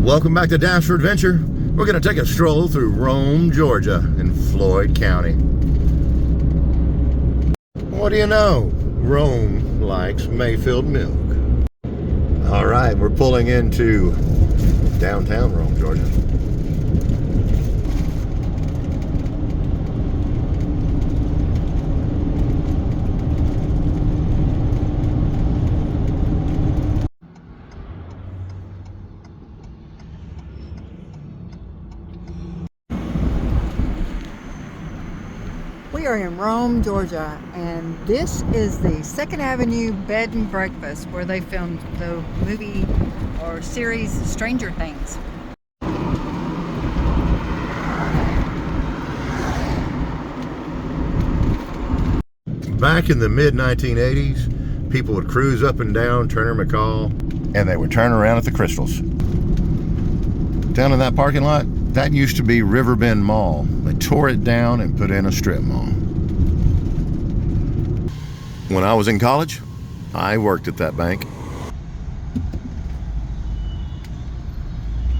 Welcome back to Dash for Adventure. We're going to take a stroll through Rome, Georgia in Floyd County. What do you know? Rome likes Mayfield milk. All right, we're pulling into downtown Rome, Georgia. We are in Rome, Georgia, and this is the 2nd Avenue Bed and Breakfast where they filmed the movie or series Stranger Things. Back in the mid-1980s, people would cruise up and down Turner McCall, and they would turn around at the Crystals. Down in that parking lot, that used to be Riverbend Mall. They tore it down and put in a strip mall. When I was in college, I worked at that bank.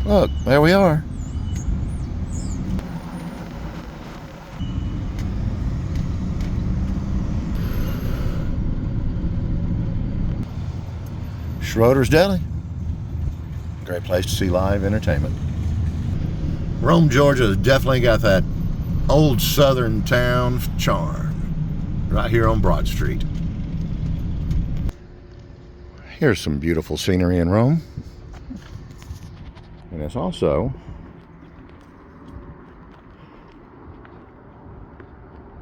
Look, there we are. Schroeder's Deli. Great place to see live entertainment. Rome, Georgia has definitely got that old southern town charm right here on Broad Street. Here's some beautiful scenery in Rome. And it's also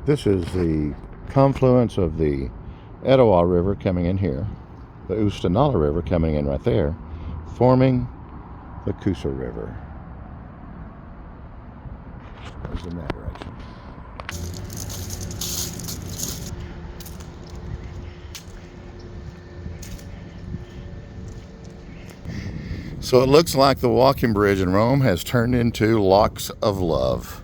this is the confluence of the Etowah River coming in here, the Oostanala River coming in right there, forming the Coosa River. Goes in that direction. So it looks like the walking bridge in Rome has turned into Locks of Love.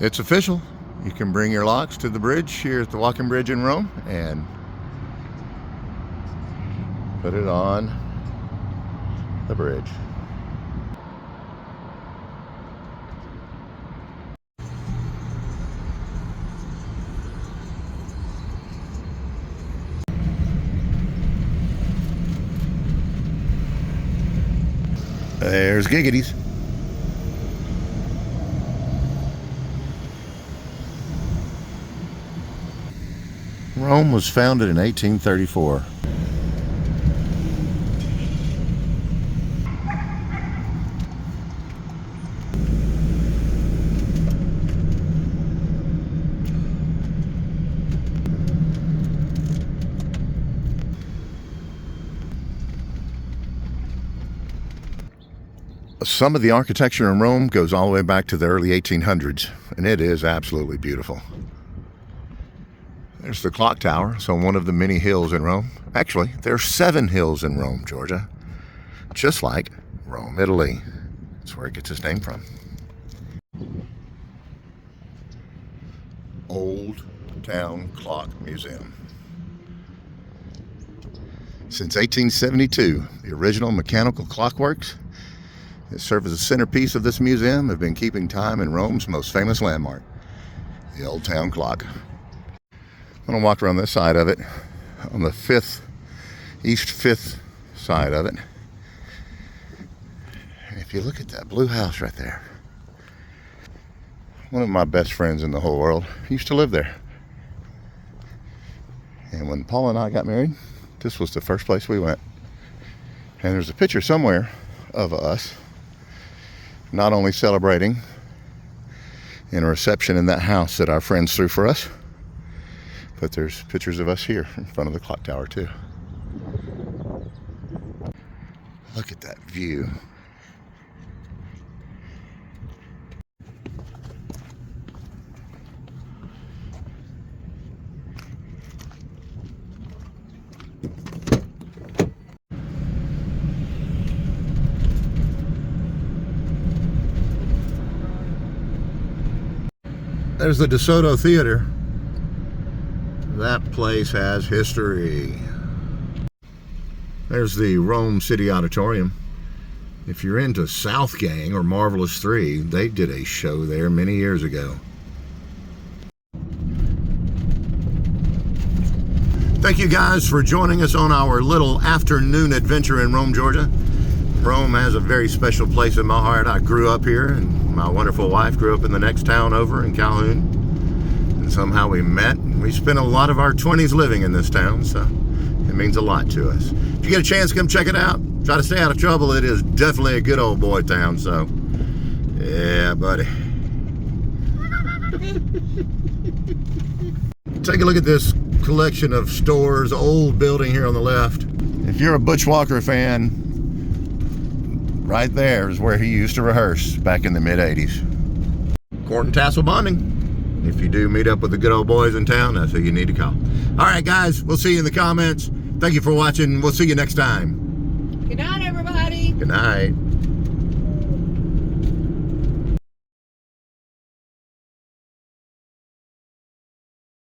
It's official. You can bring your locks to the bridge here at the walking bridge in Rome and put it on the bridge. There's Giggity's. Rome was founded in 1834. Some of the architecture in Rome goes all the way back to the early 1800s, and it is absolutely beautiful. There's the clock tower, so one of the many hills in Rome. Actually, there are 7 hills in Rome, Georgia, just like Rome, Italy. That's where it gets its name from. Old Town Clock Museum. Since 1872, the original mechanical clockworks that serve as a centerpiece of this museum have been keeping time in Rome's most famous landmark, the Old Town Clock. I'm going to walk around this side of it, on the east 5th side of it. And if you look at that blue house right there, one of my best friends in the whole world used to live there. And when Paul and I got married, this was the first place we went. And there's a picture somewhere of us not only celebrating in a reception in that house that our friends threw for us, but there's pictures of us here in front of the clock tower too. Look at that view. There's the DeSoto Theater. That place has history. There's the Rome City Auditorium. If you're into SouthGang or Marvelous 3, they did a show there many years ago. Thank you guys for joining us on our little afternoon adventure in Rome, Georgia. Rome has a very special place in my heart. I grew up here, and my wonderful wife grew up in the next town over in Calhoun. And somehow we met, and we spent a lot of our 20s living in this town, so it means a lot to us. If you get a chance, come check it out. Try to stay out of trouble. It is definitely a good old boy town, so yeah, buddy. Take a look at this collection of stores, old building here on the left. If you're a Butch Walker fan, right there is where he used to rehearse back in the mid-'80s. Court and tassel bonding. If you do meet up with the good old boys in town, that's who you need to call. All right, guys, we'll see you in the comments. Thank you for watching. We'll see you next time. Good night, everybody. Good night.